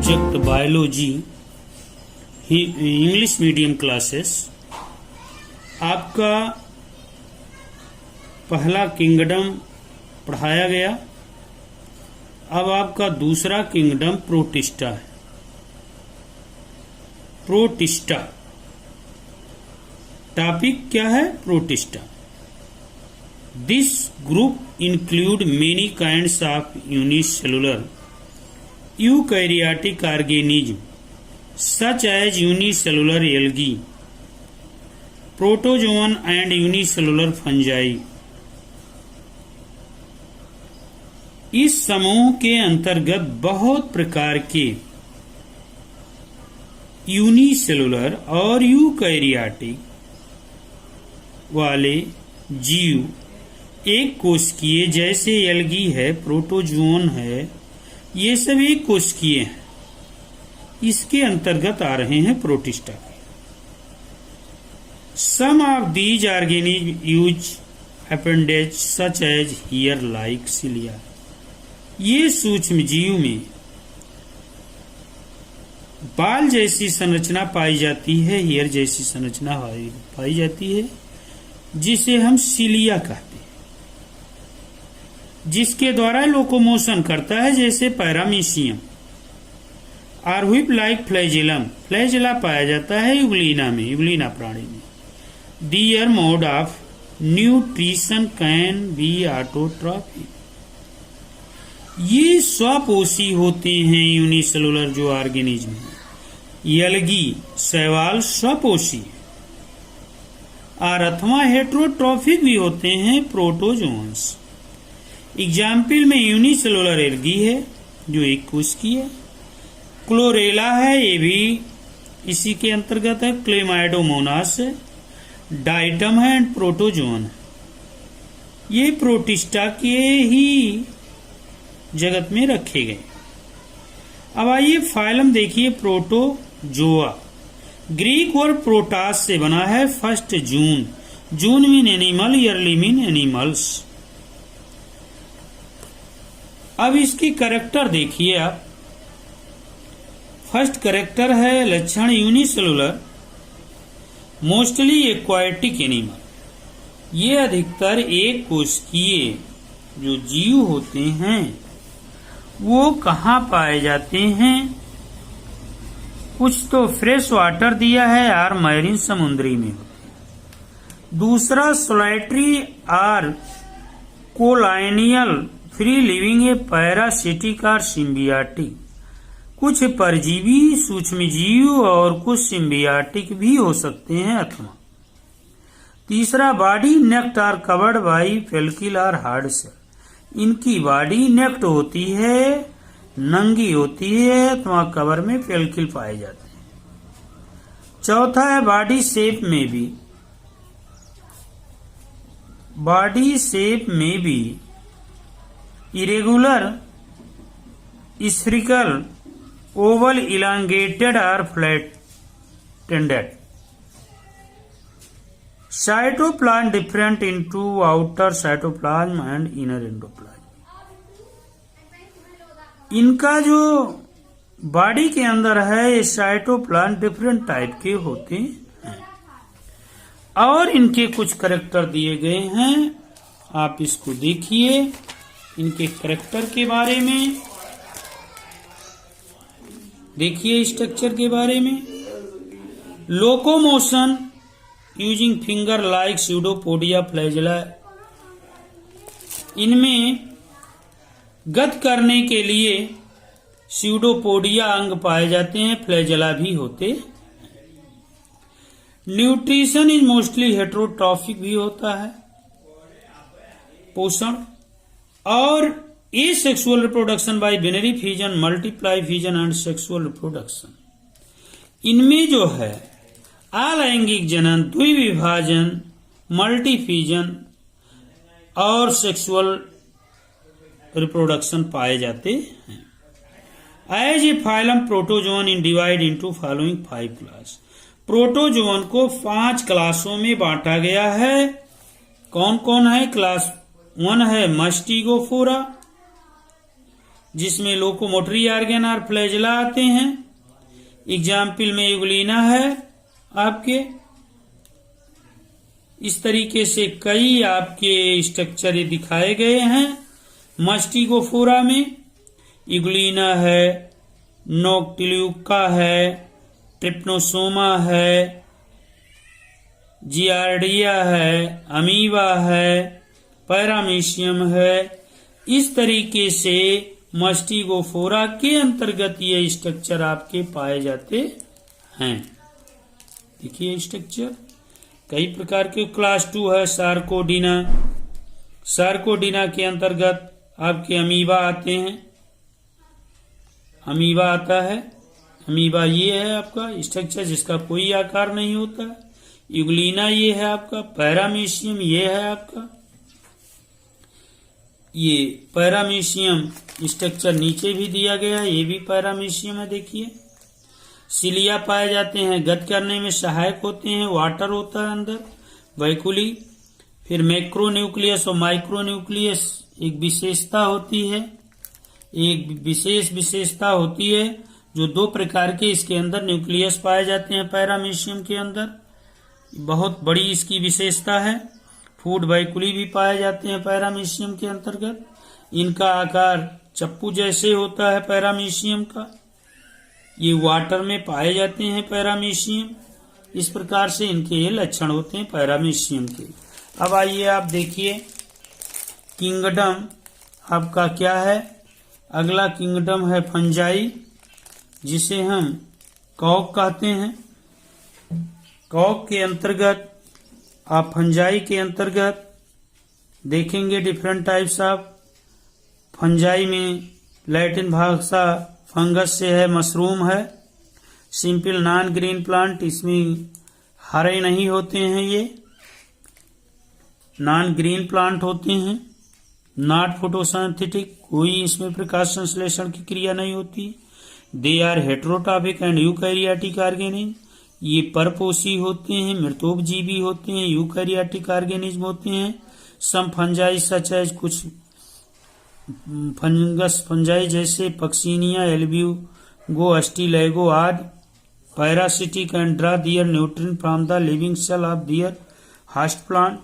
Subject biology English medium classes. आपका पहला kingdom पढ़ाया गया। अब आपका दूसरा किंगडम प्रोटिस्टा है। प्रोटिस्टा टॉपिक क्या है? Protista. This group include many kinds of unicellular eukaryotic organism such as unicellular algae, protozoan and unicellular fungi। इस समूह के अंतर्गत बहुत प्रकार के यूनिसेलुलर और यूकैरियोटिक वाले जीव एक कोशिकीय जैसे एल्गी है, प्रोटोजोन है, ये सब एक कोशिकीय हैं। इसके अंतर्गत आ रहे हैं प्रोटिस्टा के। Some of these organism use appendage such as here like cilia. ये सूक्ष्म जीव में बाल जैसी संरचना पाई जाती है, हियर जैसी संरचना पाई जाती है, जिसे हम सिलिया कहते हैं, जिसके द्वारा लोकोमोशन करता है, जैसे पैरामीशियम। और व्हिप लाइक फ्लैजेलम, फ्लैजेला पाया जाता है यूग्लिना में, यूग्लिना प्राणी में। Their mode of nutrition can be autotrophic. ये स्वपोषी होते हैं यूनिसेलुलर जो ऑर्गेनिज्म है। एल्गी शैवाल स्वपोषी और अथवा हेट्रोट्रॉफिक भी होते हैं प्रोटोजोन्स। एग्जाम्पल में यूनिसेलुलर एल्गी है जो एक कोशिकीय है। क्लोरेला है, ये भी इसी के अंतर्गत है। क्लेमाइडोमोनास है, डाइटम है एंड प्रोटोजोन है। ये प्रोटिस्टा के ही जगत में रखे गए। अब आइए फाइलम देखिए। प्रोटोजोआ ग्रीक वर्ड प्रोटास से बना है। First zoon, zoon mean animal, early mean animals. अब इसकी कैरेक्टर देखिए आप। फर्स्ट कैरेक्टर है लक्षण यूनिसेलुलर, मोस्टली एक्वाटिक एनिमल। ये अधिकतर एक कोशिकीय जो जीव होते हैं वो कहाँ पाए जाते हैं? कुछ तो फ्रेश वाटर दिया है और मैरीन समुद्री में होते हैं। दूसरा सोलाइट्री और कोलाइनियल फ्री लिविंग है, पैरासिटिक और सिम्बियाटिक। कुछ परजीवी सूक्ष्मजीव और कुछ सिम्बियाटिक भी हो सकते हैं अथवा। तीसरा body naked are covered by pellicle और हार्ड सेल। इनकी बॉडी नेक्ट होती है, नंगी होती है अथवा कवर में फेल्किल पाए जाते हैं। चौथा है बॉडी शेप में भी इरेगुलर, स्फेरिकल, ओवल, इलांगेटेड और flattened. Cytoplasm different into outer cytoplasm and inner endoplasm. इनका जो बॉडी के अंदर है ये साइटोप्लाज्म डिफरेंट टाइप के होते हैं और इनके कुछ करैक्टर दिए गए हैं। आप इसको देखिए, इनके करैक्टर के बारे में देखिए, स्ट्रक्चर के बारे में। Locomotion using finger like pseudopodia flagella. इनमें गत करने के लिए स्यूडोपोडिया अंग पाए जाते हैं, फ्लैजेला भी होते। न्यूट्रिशन इज मोस्टली हेट्रोट्रॉफिक भी होता है, पोषण। और asexual reproduction by binary fusion, multiply fusion and sexual reproduction. इनमें जो है अलैंगिक जनन, द्विविभाजन, मल्टीफ्यूजन और सेक्सुअल रिप्रोडक्शन पाए जाते हैं। As a phylum protozoan in divide into following 5 class. Protozoan को 5 क्लासों में बांटा गया है। कौन कौन है? क्लास 1 है मस्टिगोफोरा, जिसमें लोकोमोटरी ऑर्गन और फ्लैजेला आते हैं। एग्जाम्पल में यूग्लिना है आपके। इस तरीके से कई आपके स्ट्रक्चर दिखाए गए हैं मस्टिगोफोरा में। यूग्लिना है, नोक्टिल्यूका है, ट्रिप्नोसोमा है, जियार्डिया है, अमीबा है, पैरामीशियम है। इस तरीके से मस्टिगोफोरा के अंतर्गत ये स्ट्रक्चर आपके पाए जाते हैं। देखिए स्ट्रक्चर कई प्रकार के। क्लास 2 है सार्कोडीना। सार्कोडीना के अंतर्गत आपके अमीबा आते हैं। अमीबा आता है। अमीबा ये है आपका स्ट्रक्चर जिसका कोई आकार नहीं होता। यूग्लिना ये है आपका। पैरामीशियम ये है आपका। ये पैरामीशियम स्ट्रक्चर नीचे भी दिया गया है, ये भी पैरामीशियम है। देखिए सिलिया पाए जाते हैं, गत करने में सहायक होते हैं। वाटर होता है अंदर, वैकुली। फिर मैक्रोन्यूक्लियस और माइक्रोन्यूक्लियस एक विशेषता होती है। एक विशेष विशेषता होती है जो 2 प्रकार के इसके अंदर न्यूक्लियस पाए जाते हैं पैरामीशियम के अंदर। बहुत बड़ी इसकी विशेषता है। फूड वैकुली भी पाए जाते हैं पैरामीशियम के अंतर्गत। इनका आकार चप्पू जैसे होता है पैरामीशियम का। ये वाटर में पाए जाते हैं पैरामीशियम। इस प्रकार से इनके ये लक्षण होते हैं पैरामीशियम के। अब आइए आप देखिए किंगडम आपका क्या है। अगला किंगडम है फंजाई, जिसे हम कॉक कहते हैं। कॉक के अंतर्गत आप फंजाई के अंतर्गत देखेंगे डिफरेंट टाइप्स ऑफ फंजाई में। लैटिन भाषा फंगस से है, मशरूम है। सिंपल नॉन ग्रीन प्लांट, इसमें हरे नहीं होते हैं, ये नॉन ग्रीन प्लांट होते हैं। नॉट फोटोसिंथेटिक, कोई इसमें प्रकाश संश्लेषण की क्रिया नहीं होती। They are heterotrophic and eukaryotic organism, ये परपोषी होते हैं, मृतोपजीवी होते हैं, यूकैरियोटिक ऑर्गेनिज्म होते हैं। सम फंजाई सच एज, कुछ फंगस फंजाई जैसे पक्सीनिया, एल्ब्यूगो, अस्टिलैगो आदि। Parasitic and draw their nutrient from the living cell of their host plant.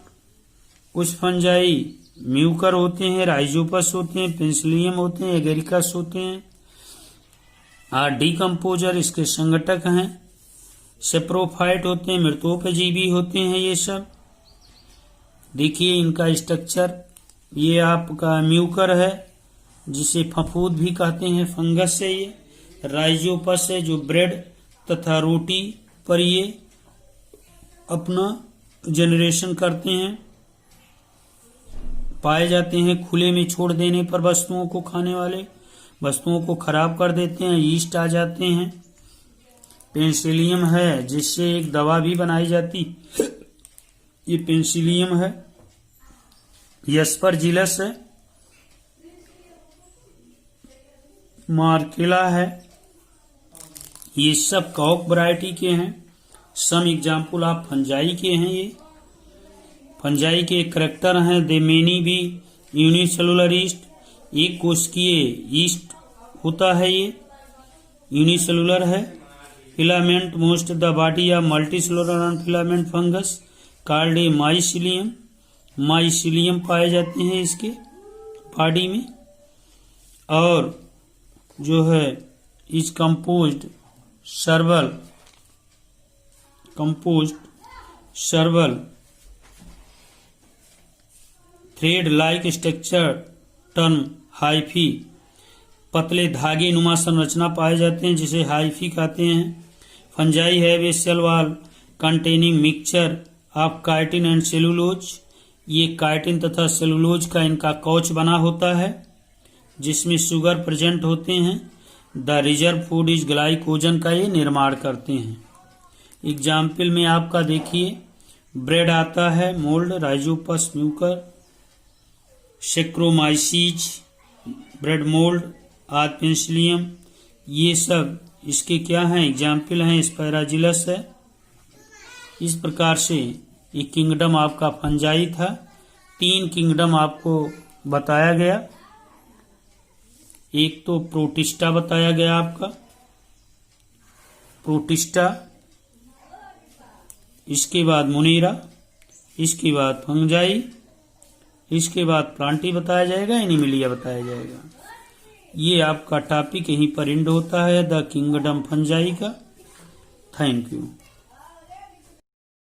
कुछ फंजाई म्यूकर होते हैं, राइजोपस होते हैं, पेंसिलियम होते हैं, एगेरिकस होते हैं। और डिकम्पोजर इसके संगठक हैं। सेप्रोफाइट होते हैं, मृतोपजीवी होते हैं ये सब। देखिए इनका स्ट्रक्चर, ये आपका म्यूकर है जिसे फफूद भी कहते हैं, फंगस है ये। राइजोपस है जो ब्रेड तथा रोटी पर ये अपना जनरेशन करते हैं, पाए जाते हैं। खुले में छोड़ देने पर वस्तुओं को, खाने वाले वस्तुओं को खराब कर देते हैं, यीस्ट आ जाते हैं। पेंसिलियम है जिससे एक दवा भी बनाई जाती, ये पेंसिलियम है। एस्परजिलस है, मार्केला है। ये सब कॉक वैरायटी के हैं। सम एग्जाम्पल आप फंजाई के हैं। ये फंजाई के करैक्टर हैं, दे मेनी भी यूनिसेलुलर ईस्ट, एक कोशिकीय ईस्ट होता है, ये यूनिसेलुलर है। Filament most the body of multicellular and filament fungus called a mycelium. Mycelium पाए जाते हैं इसके बॉडी में। और जो है is composed सर्वल thread like structure term hyphae, पतले धागे नुमा संरचना पाए जाते हैं जिसे हाइफी कहते हैं। Fungi have a cell wall containing mixture of chitin and cellulose, ये काइटिन तथा सेलुलोज का इनका कवच बना होता है जिसमें शुगर प्रेजेंट होते हैं। The reserve food is glycogen का ये निर्माण करते हैं। एग्जाम्पल में आपका देखिए ब्रेड आता है, mould, Rhizopus Mucor, Saccharomyces, bread mould, आद पेंसिलियम, ये सब इसके क्या हैं, एग्जाम्पल हैं। एस्पैराजिलस है। इस प्रकार से ये किंगडम आपका फंजाई था। 3 किंगडम आपको बताया गया। एक तो प्रोटिस्टा बताया गया आपका, प्रोटिस्टा, इसके बाद मुनीरा, इसके बाद फंजाई, इसके बाद प्लांटी बताया जाएगा, एनिमिलिया बताया जाएगा। ये आपका टॉपिक यहीं पर एंड होता है द किंगडम फंजाई का। Thank you.